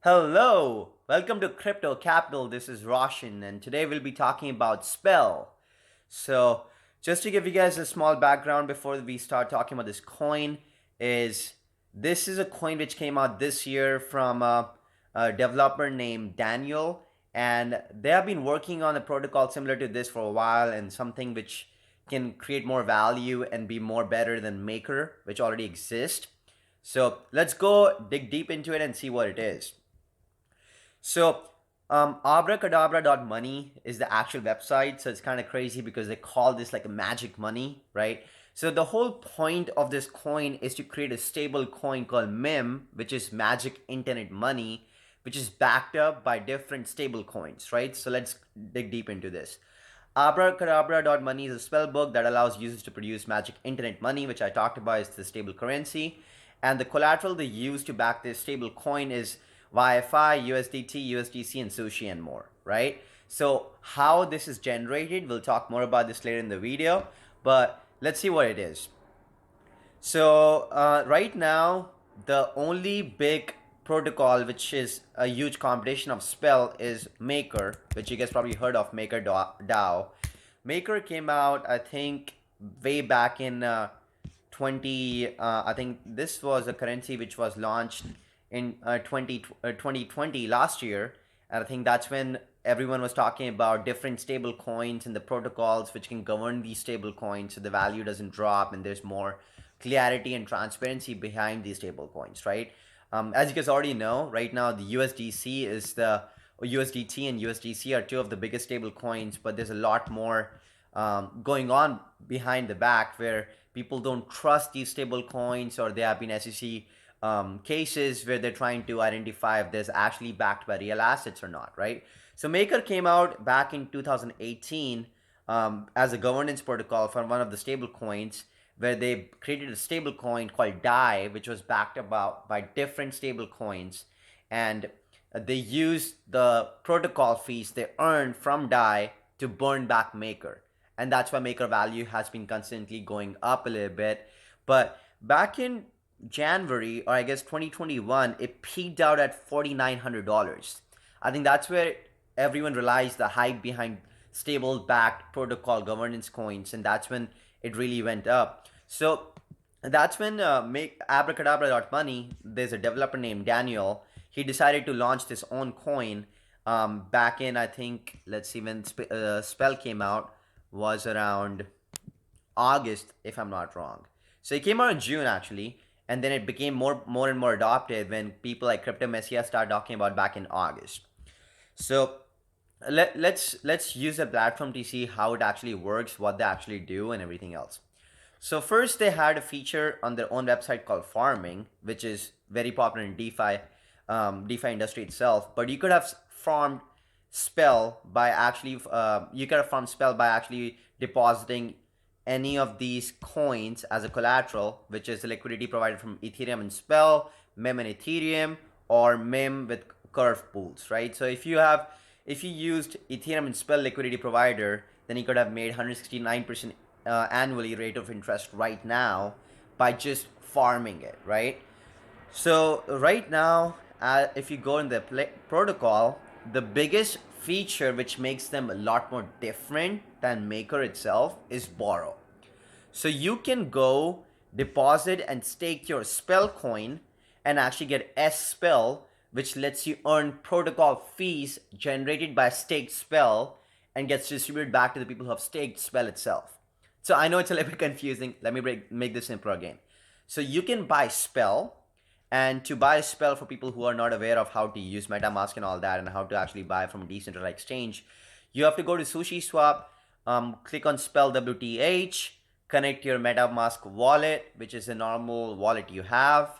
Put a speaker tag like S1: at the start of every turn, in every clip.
S1: Hello, welcome to Crypto Capital. This is Roshan, and today we'll be talking about Spell. So, just to give you guys a small background before we start talking about this coin, is this is a coin which came out this year from a developer named Daniel, and they have been working on a protocol similar to this for a while, and something which can create more value and be more better than Maker, which already exists. So let's go dig deep into it and see what it is. So, abracadabra.money is the actual website. So it's kind of crazy because they call this like a magic money, right? So the whole point of this coin is to create a stable coin called MIM, which is magic internet money, which is backed up by different stable coins, right? So let's dig deep into this. Abracadabra.money is a spell book that allows users to produce magic internet money, which I talked about is the stable currency. And the collateral they use to back this stable coin is YFI, USDT, USDC, and Sushi, and more, right? So how this is generated, we'll talk more about this later in the video, but let's see what it is. So right now, the only big protocol which is a huge competition of Spell is Maker, which you guys probably heard of, MakerDAO. Maker came out, I think, way back in I think this was a currency which was launched in 2020 last year, and I think that's when everyone was talking about different stable coins and the protocols which can govern these stable coins so the value doesn't drop and there's more clarity and transparency behind these stable coins, right? As you guys already know, right now the USDC is the USDT and USDC are two of the biggest stable coins, but there's a lot more going on behind the back where people don't trust these stable coins, or there have been SEC cases where they're trying to identify if there's actually backed by real assets or not, right? So Maker came out back in 2018 as a governance protocol for one of the stable coins, where they created a stable coin called DAI, which was backed about by different stable coins, and they used the protocol fees they earned from DAI to burn back Maker, and that's why Maker value has been constantly going up a little bit. But back in January, or I guess 2021, it peaked out at $4,900. I think that's where everyone realized the hype behind stable backed protocol governance coins, and that's when it really went up. So that's when make abracadabra.money, there's a developer named Daniel. He decided to launch this own coin back in, I think, let's see, when Spell came out was around August, if I'm not wrong. So it came out in June actually, and then it became more and more adopted when people like Crypto Messiah started talking about back in August. So let's use the platform to see how it actually works, what they actually do, and everything else. So first, they had a feature on their own website called farming, which is very popular in DeFi industry itself. But you could have farmed Spell by actually depositing any of these coins as a collateral, which is the liquidity provided from Ethereum and Spell, MIM and Ethereum, or MIM with curve pools, right? So if you used Ethereum and Spell liquidity provider, then you could have made 169% annually rate of interest right now by just farming it, right? So right now, if you go in the protocol, the biggest feature which makes them a lot more different than Maker itself is borrow. So you can go deposit and stake your Spell coin and actually get S Spell, which lets you earn protocol fees generated by staked Spell and gets distributed back to the people who have staked Spell itself. So I know it's a little bit confusing. Let me make this simpler again. So you can buy Spell, and to buy Spell, for people who are not aware of how to use MetaMask and all that, and how to actually buy from a decentralized exchange, you have to go to SushiSwap, click on Spell WTH, connect your MetaMask wallet, which is a normal wallet you have,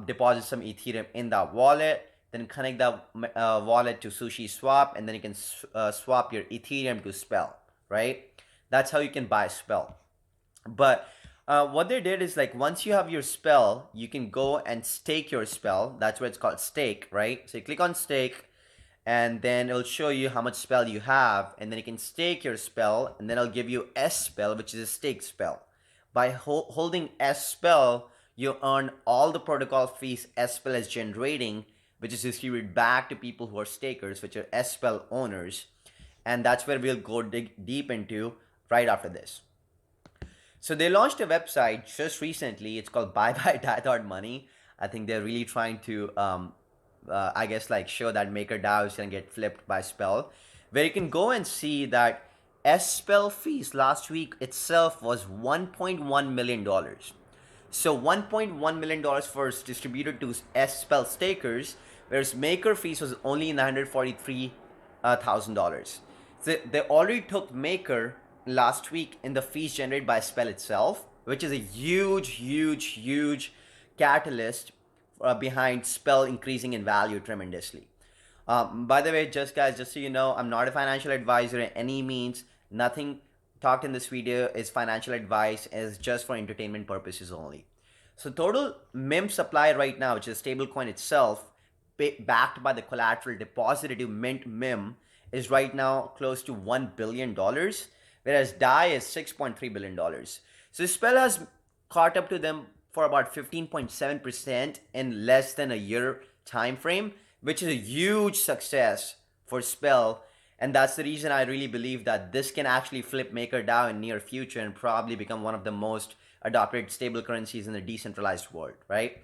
S1: deposit some Ethereum in that wallet, then connect that wallet to SushiSwap, and then you can swap your Ethereum to Spell, right? That's how you can buy Spell. But what they did is, like, once you have your Spell, you can go and stake your Spell. That's why it's called stake, right? So you click on stake, and then it'll show you how much Spell you have, and then you can stake your Spell, and then it'll give you S Spell, which is a stake Spell. By holding S Spell, you earn all the protocol fees S Spell is generating, which is distributed back to people who are stakers, which are SPEL owners. And that's where we'll go deep into right after this. So they launched a website just recently. It's called Bye Bye Money. I think they're really trying to, I guess, like show that MakerDAO is gonna get flipped by Spell, where you can go and see that SPEL fees last week itself was $1.1 million. So $1.1 million was distributed to SPEL stakers, whereas Maker fees was only $943,000. So they already took Maker last week in the fees generated by Spell itself, which is a huge catalyst behind Spell increasing in value tremendously. By the way, just so you know, I'm not a financial advisor in any means. Nothing talked in this video is financial advice, is just for entertainment purposes only. So total MIM supply right now, which is stablecoin itself, backed by the collateral deposited to mint MIM, is right now close to $1 billion, whereas DAI is $6.3 billion. So Spell has caught up to them for about 15.7% in less than a year time frame, which is a huge success for Spell. And that's the reason I really believe that this can actually flip MakerDAO in near future and probably become one of the most adopted stable currencies in the decentralized world, right?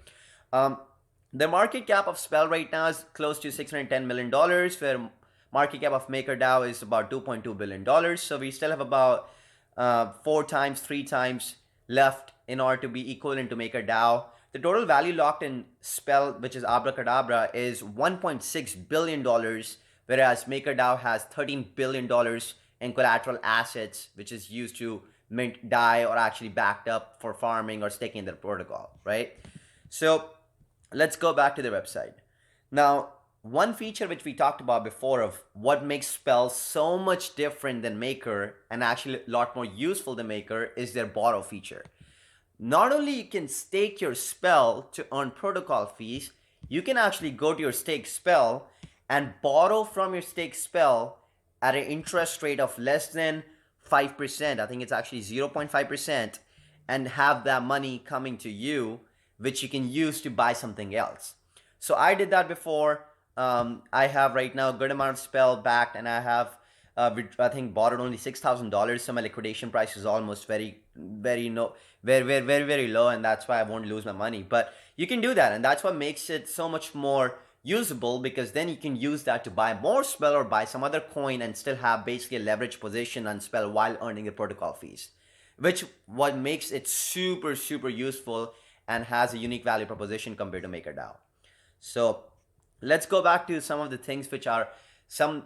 S1: The market cap of Spell right now is close to $610 million, where market cap of MakerDAO is about $2.2 billion. So we still have about 3 times left in order to be equivalent to MakerDAO. The total value locked in Spell, which is Abracadabra, is $1.6 billion, whereas MakerDAO has $13 billion in collateral assets, which is used to mint DAI or actually backed up for farming or staking their protocol, right? So let's go back to the website. Now, one feature which we talked about before of what makes Spell so much different than Maker and actually a lot more useful than Maker is their borrow feature. Not only you can stake your Spell to earn protocol fees, you can actually go to your stake Spell and borrow from your stake Spell at an interest rate of less than 5%. I think it's actually 0.5%, and have that money coming to you, which you can use to buy something else. So I did that before. I have right now a good amount of Spell backed, and I have, I think, borrowed only $6,000. So my liquidation price is almost very low, and that's why I won't lose my money. But you can do that, and that's what makes it so much more usable, because then you can use that to buy more Spell or buy some other coin and still have basically a leverage position on Spell while earning the protocol fees, which what makes it super useful and has a unique value proposition compared to MakerDAO. So let's go back to some of the things which are some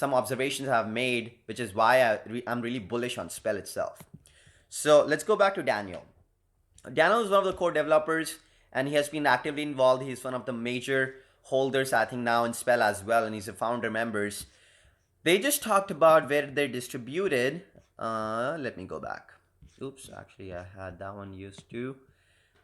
S1: observations I've made, which is why I'm really bullish on Spell itself. So let's go back to Daniel. Daniel is one of the core developers, and he has been actively involved. He's one of the major holders, I think, now in Spell as well, and he's a founder members. They just talked about where they're distributed. Let me go back. Oops, actually I had that one used too.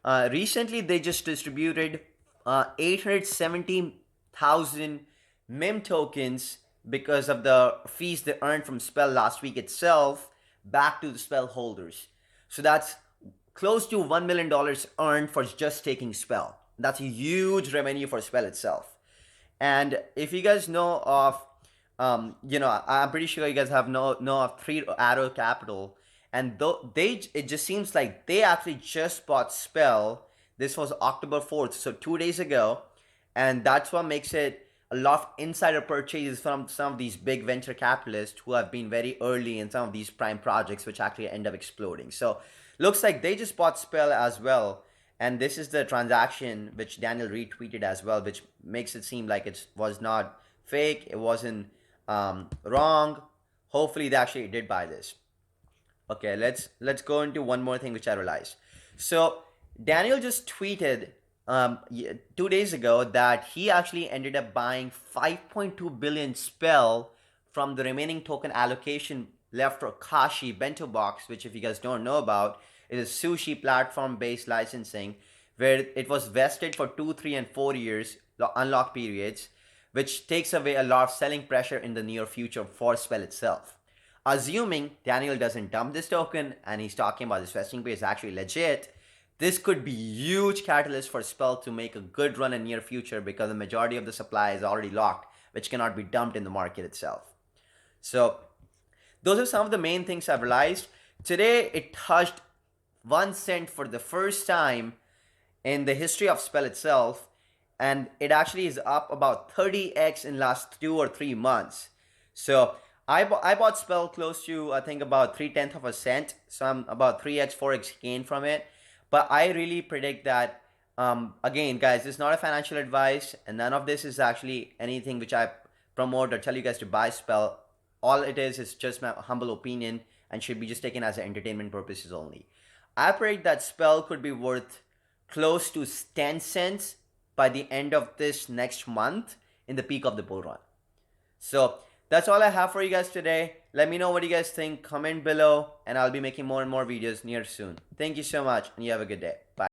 S1: Recently they just distributed 870,000 MIM tokens because of the fees they earned from Spell last week itself back to the Spell holders. So that's close to $1 million earned for just taking Spell. That's a huge revenue for Spell itself. And if you guys know of, I'm pretty sure you guys have know of 3 Arrow Capital, and it just seems like they actually just bought Spell. This was October 4th, so 2 days ago, and that's what makes it a lot of insider purchases from some of these big venture capitalists who have been very early in some of these prime projects, which actually end up exploding. So looks like they just bought Spell as well. And this is the transaction which Daniel retweeted as well, which makes it seem like it was not fake. It wasn't wrong. Hopefully they actually did buy this. Okay, let's go into one more thing which I realized. So Daniel just tweeted 2 days ago that he actually ended up buying 5.2 billion Spell from the remaining token allocation left for Kashi Bento Box, which, if you guys don't know about, is a sushi platform-based licensing where it was vested for 2, 3, and 4 years unlock periods, which takes away a lot of selling pressure in the near future for Spell itself. Assuming Daniel doesn't dump this token and he's talking about this vesting period is actually legit, this could be huge catalyst for Spell to make a good run in near future, because the majority of the supply is already locked, which cannot be dumped in the market itself. So those are some of the main things I've realized. Today it touched 1 cent for the first time in the history of Spell itself, and it actually is up about 30x in last 2 or 3 months. So I bought Spell close to, I think, about 3/10 of a cent, so I'm about 3x 4x gain from it. But I really predict that, again guys, this is not a financial advice, and none of this is actually anything which I promote or tell you guys to buy Spell. All it is just my humble opinion and should be just taken as entertainment purposes only. I predict that Spell could be worth close to 10 cents by the end of this next month in the peak of the bull run. So that's all I have for you guys today. Let me know what you guys think. Comment below, and I'll be making more and more videos near soon. Thank you so much, and you have a good day. Bye.